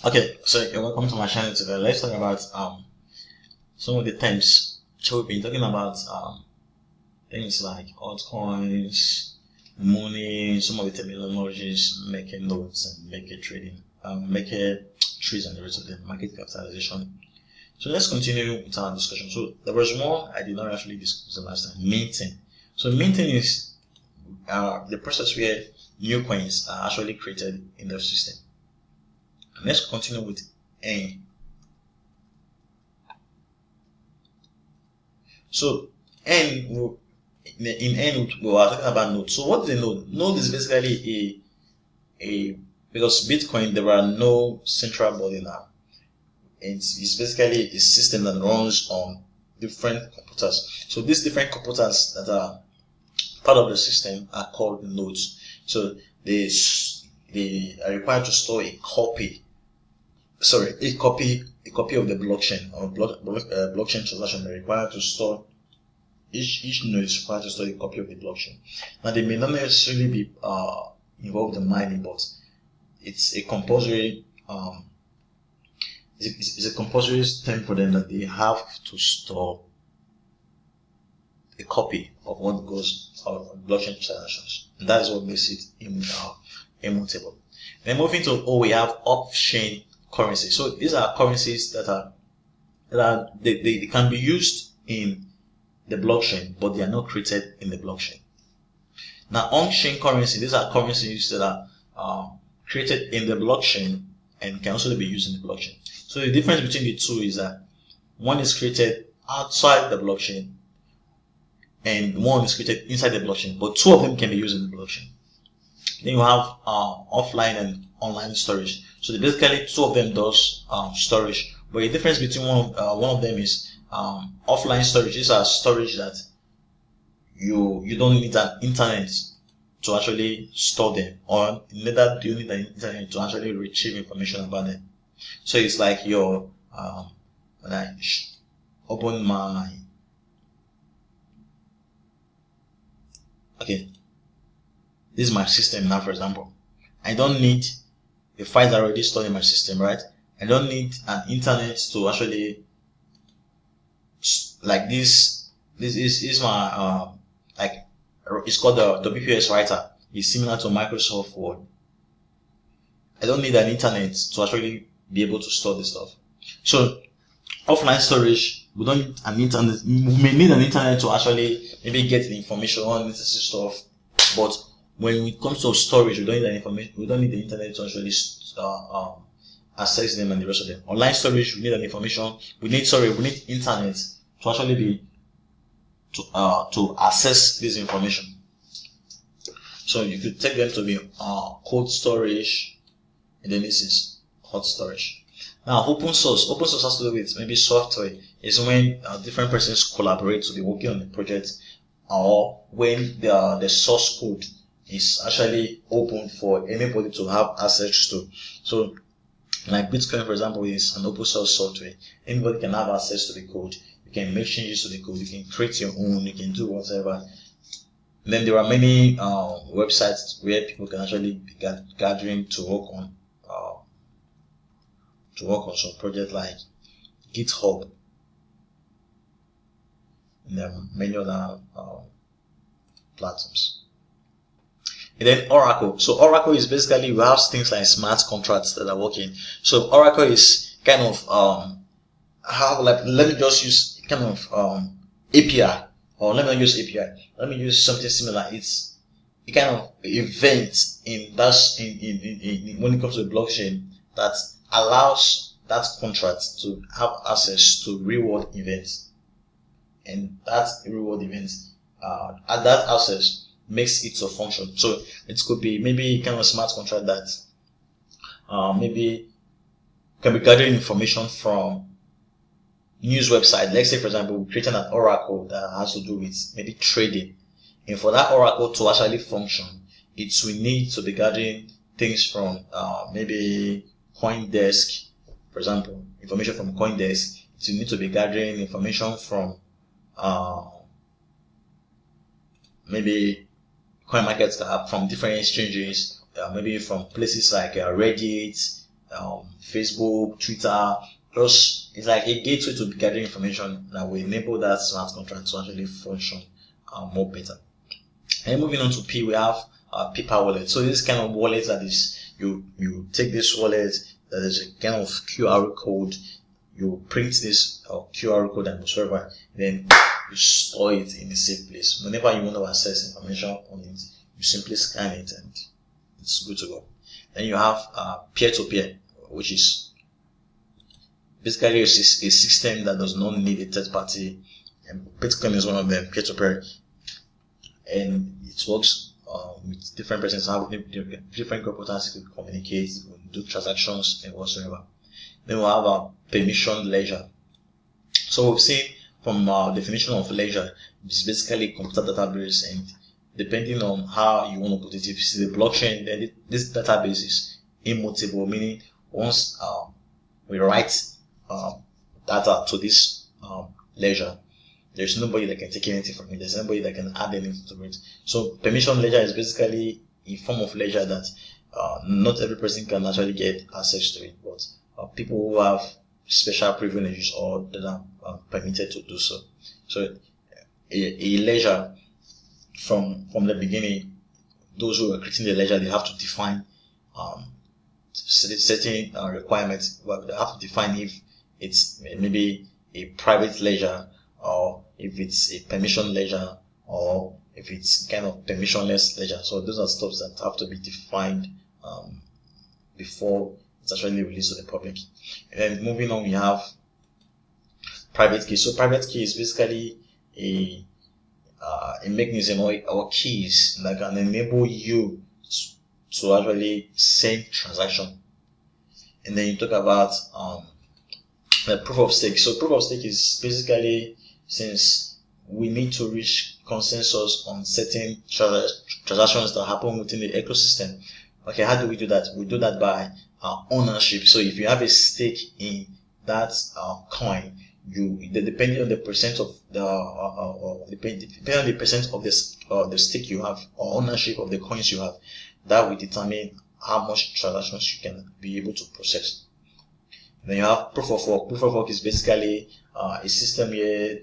Okay, so you're welcome to my channel today. Let's talk about some of the terms. So we've been talking about things like altcoins, money, some of the terminologies, making notes and making trading, making trades and the rest of the market capitalization. So let's continue with our discussion. So there was one I did not actually discuss the last time, minting. So minting is the process where new coins are actually created in the system. And let's continue with N. So N, in N we are talking about node. So what is a node? Node is basically because Bitcoin there are no central body now. It's basically a system that runs on different computers. So these different computers that are part of the system are called nodes. So they are required to store a copy of the blockchain or blockchain transaction. They're required to store each node is required to store a copy of the blockchain. Now they may not necessarily be involved in mining, but it's a compulsory it's a compulsory thing for them that they have to store a copy of what goes on blockchain transactions. And that is what makes it immutable. Then moving to O, we have off-chain currency. So these are currencies that they can be used in the blockchain, but they are not created in the blockchain. Now, on-chain currency, these are currencies that are created in the blockchain and can also be used in the blockchain. So the difference between the two is that one is created outside the blockchain and one is created inside the blockchain, but two of them can be used in the blockchain. Then you have offline and online storage. So basically two of them does storage, but the difference between one of them is offline storage. These are storage that you don't need an internet to actually store them, or neither do you need an internet to actually retrieve information about them. So it's like your when I open my this is my system now, for example. I don't need the files are already stored in my system, right? I don't need an internet to actually like this is my like it's called the WPS writer. It's similar to Microsoft Word. I don't need an internet to actually be able to store this stuff. So offline storage, we don't need an internet. We may need an internet to actually maybe get the information on necessary stuff, but when it comes to storage, we don't need an information. We don't need the internet to actually access them and the rest of them. Online storage, we need an information. We need internet to actually be to access this information. So you could take them to be cold storage, and then this is hot storage. Now open source has to do with maybe software. Is when different persons collaborate to be working on the project, or when the source code is actually open for anybody to have access to. So like Bitcoin, for example, is an open source software. Anybody can have access to the code. You can make changes to the code. You can create your own. You can do whatever. And then there are many websites where people can actually be gathering to work on some project like GitHub. And there are many other platforms. And then Oracle. So Oracle is basically, we have things like smart contracts that are working. So Oracle is kind of let me just use kind of API, or let me not use API. Let me use something similar. It's a kind of event in when it comes to the blockchain that allows that contract to have access to reward events, and that reward event at that access makes it to function. So it could be maybe kind of a smart contract that maybe can be gathering information from news website. Let's say, for example, we're creating an oracle that has to do with maybe trading, and for that oracle to actually function, we need to be gathering things from maybe CoinDesk, for example, information from CoinDesk. You need to be gathering information from maybe CoinMarketCap, from different exchanges, maybe from places like Reddit, Facebook, Twitter. Plus, it's like a gateway to gather information that will enable that smart contract to actually function more better. And moving on to P, we have paper wallet. So this kind of wallet that is, you take this wallet that is a kind of QR code. You print this QR code and whatsoever, then you store it in a safe place. Whenever you want to access information on it, you simply scan it and it's good to go. Then you have peer-to-peer, which is basically a system that does not need a third party. And Bitcoin is one of them, peer-to-peer, and it works with different persons, have different computers to communicate, do transactions and whatsoever. Then we'll have a permission ledger. So we've seen from our definition of ledger, it's basically a computer database, and depending on how you want to put it, if it's the blockchain, then this database is immutable, meaning once we write data to this ledger, there's nobody that can take anything from it. There's nobody that can add anything to it. So permission ledger is basically a form of ledger that not every person can actually get access to it, but people who have special privileges or that are permitted to do so. So a ledger from the beginning, those who are creating the ledger, they have to define certain requirements. Well, they have to define if it's maybe a private ledger, or if it's a permission ledger, or if it's kind of permissionless ledger. So those are stuff that have to be defined before it's actually released to the public. And then moving on, we have private key. So private key is basically a mechanism or keys that can enable you to actually send transaction. And then you talk about the proof of stake. So proof of stake is basically, since we need to reach consensus on certain transactions that happen within the ecosystem. Okay, how do we do that? We do that by ownership. So if you have a stake in that coin, depending on the percent of depending on the percent of the stake you have, or ownership of the coins you have, that will determine how much transactions you can be able to process. Then you have proof of work. Proof of work is basically a system where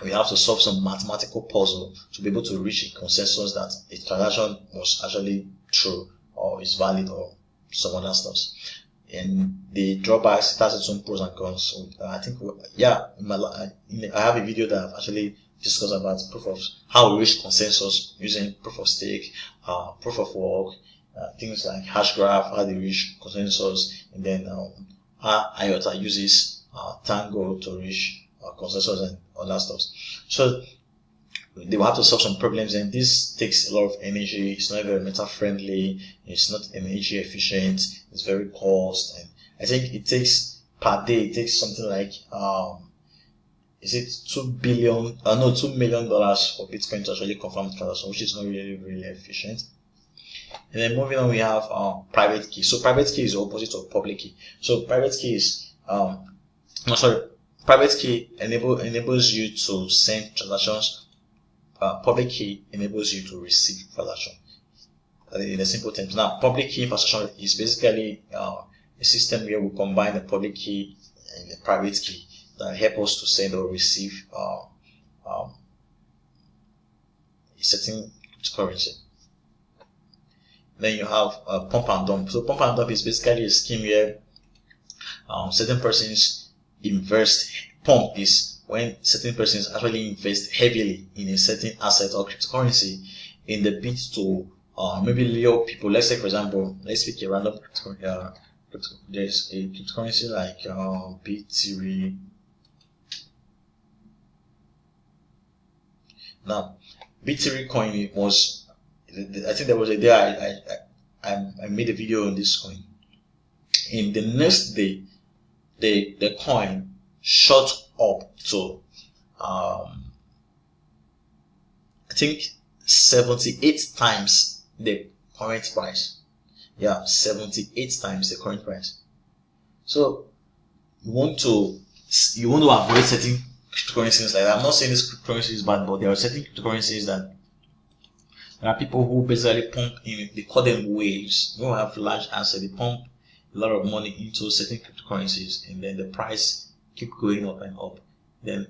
we have to solve some mathematical puzzle to be able to reach a consensus that a transaction was actually true or is valid or some other stuff. And the drawbacks, it has its own pros and cons. So I think, I have a video that I've actually discussed about how we reach consensus using proof of stake, proof of work, things like hash graph, how they reach consensus, and then how IOTA uses Tango to reach consensus and all that stuff. So they will have to solve some problems, and this takes a lot of energy. It's not environmental friendly. It's not energy efficient. It's very cost, and I think it takes per day. It takes something like is it $2 million for Bitcoin to actually confirm the transaction, which is not really efficient. And then moving on, we have private key. So private key is the opposite of public key. So private key is private key enables you to send transactions. Public key enables you to receive transaction. In the simple terms. Now, public key infrastructure is basically a system where we combine the public key and the private key that help us to send or receive a certain currency. Then you have pump and dump. So pump and dump is basically a scheme where certain persons invest. Pump is when certain persons actually invest heavily in a certain asset or cryptocurrency in the bid to maybe lure people. Let's say, for example, let's pick a random there's a cryptocurrency like B3. Now, B3 coin was, I think there was a day I made a video on this coin. In the next day, the coin shot up to I think 78 times the current price. Yeah, 78 times the current price. So you want to avoid certain cryptocurrencies like that. I'm not saying this cryptocurrency is bad, but there are certain cryptocurrencies that there are people who basically pump in, they call them waves. They don't have large assets, they pump a lot of money into certain cryptocurrencies, and then the price keep going up and up. Then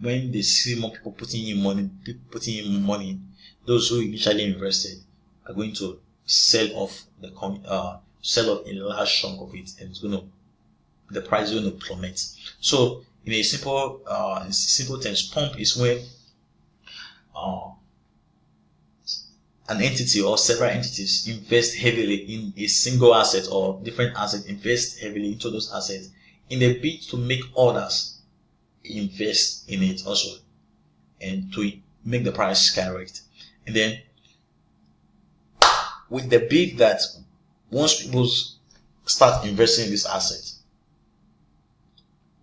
when they see more people putting in money, those who initially invested are going to sell off sell off a large chunk of it, and the price is going to plummet. So in simple terms, pump is when an entity or several entities invest heavily in a single asset or different assets, invest heavily into those assets in a bid to make others invest in it also, and to make the price skyrocket. And then with the bid that once people start investing in this asset,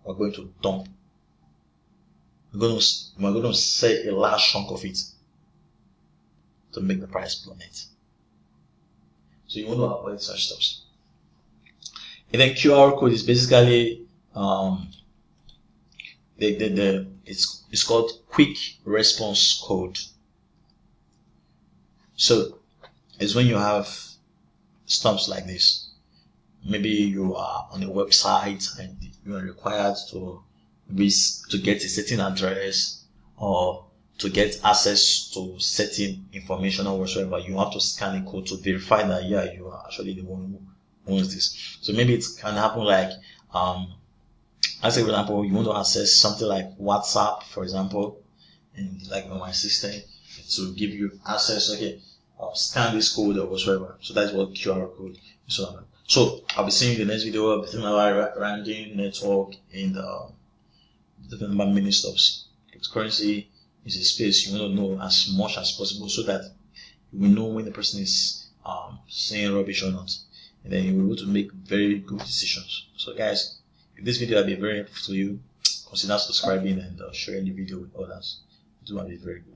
we're going to dump. We're going to sell a large chunk of it to make the price plummet. So you want to avoid such stuff. And then QR code is basically it's called quick response code. So it's when you have stuff like this. Maybe you are on a website and you are required to get a certain address or to get access to certain information or whatsoever. You have to scan a code to verify that you are actually the one who owns this. So maybe it can happen like as for example, you want to access something like WhatsApp, for example, and like on my system to give you access. Okay, I'll scan this code or whatsoever. So that's what QR code is all about. So I'll be seeing you in the next video. I'll be talking about ranking, network, and different about many stuffs. Cryptocurrency is a space you want to know as much as possible so that you will know when the person is saying rubbish or not, and then you will be able to make very good decisions. So guys, if this video has been very helpful to you, consider subscribing and sharing the video with others. It will be very good.